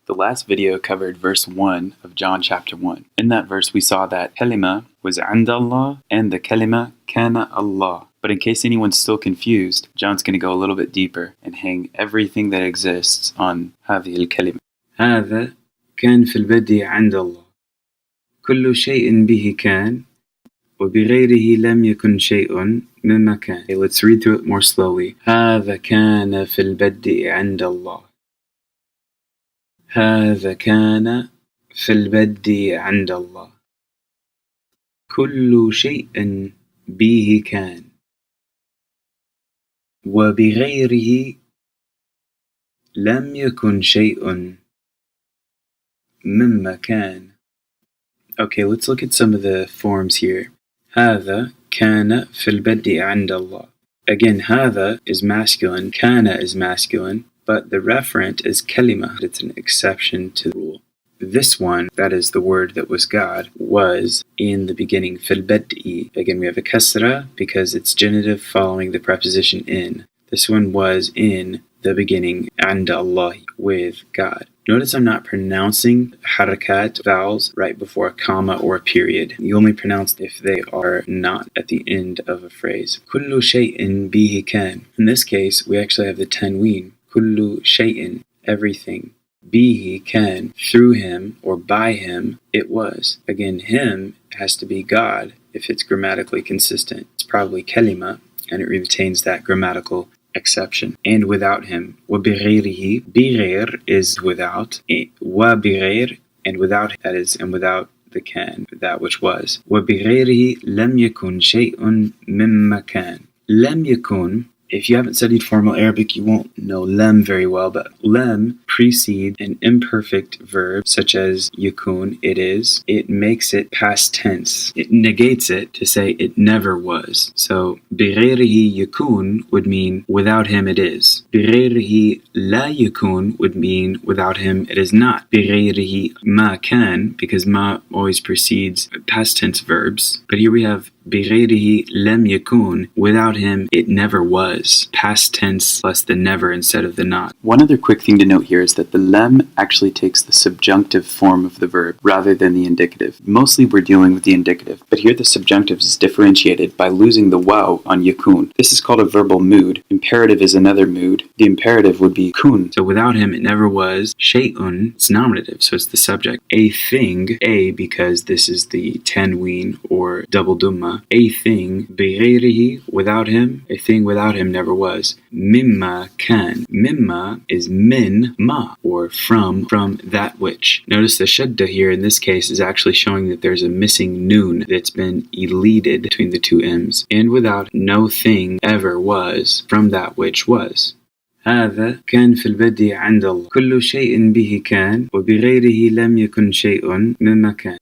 The last video covered verse 1 of John chapter 1. In that verse we saw that kalima was 'inda Allah and the kalima kana Allah. But in case anyone's still confused, John's going to go a little bit deeper and hang everything that exists on هذه الكلمة. هذا كان في البدء عند الله كل شيء به كان وبغيره لم يكن شيء مما كان. Okay, let's read through it more slowly. هذا كان في البدء عند الله. هذا كان في البدء عند الله كل شيء به كان وبغيره لم يكن شيء مما كان. Okay, let's look at some of the forms here. هذا كان في البدء عند الله. Again, هذا is masculine, kana is masculine, but the referent is kalima. It's an exception to the rule. This one, that is the word that was God, was in the beginning, fil bad'i. Again, we have a kasra because it's genitive following the preposition in. This one was in the beginning, and Allah, with God. Notice I'm not pronouncing harakat, vowels, right before a comma or a period. You only pronounce if they are not at the end of a phrase. Kullu shay'in bihi kan. In this case, we actually have the tanween. Kullu shay'in, everything. Bihi kan, through him or by him, it was. Again, him has to be God if it's grammatically consistent. It's probably kalima, and it retains that grammatical exception. And without him. وَبِغَيْرِهِ, بِغَيْر is without. وَبِغَيْر, and without, that is, and without the can, that which was. وَبِغَيْرِهِ لَمْ يَكُنْ شَيْءٌ مِمَّا كَانَ. لَمْ يَكُنْ, if you haven't studied formal Arabic, you won't know lam very well, but lam precedes an imperfect verb such as yakun, it is. It makes it past tense. It negates it to say it never was. So, بِغَيْرِهِ yakun would mean without him it is. بِغَيْرِهِ لَا yakun would mean without him it is not. بِغَيْرِهِ ma kan, because ma always precedes past tense verbs. But here we have بِغَيْرِهِ لَمْ يَكُنْ, without him it never was. Past tense plus the never instead of the not. One other quick thing to note here is that the lam actually takes the subjunctive form of the verb rather than the indicative. Mostly we're dealing with the indicative, but here the subjunctive is differentiated by losing the waw on yakun. This is called a verbal mood. Imperative is another mood. The imperative would be kun. So without him it never was. Shay'un, it's nominative, so it's the subject. A thing, a because this is the tanween or double dumma. A thing, بغيره, without him, a thing without him never was. Mimma kan. Mimma is min ma, or from that which. Notice the shadda here in this case is actually showing that there's a missing noon that's been elided between the two m's. And without, no thing ever was from that which was. هذا كان في البدء عند الله كل شيء به كان وبغيره لم يكن شيء مما كان.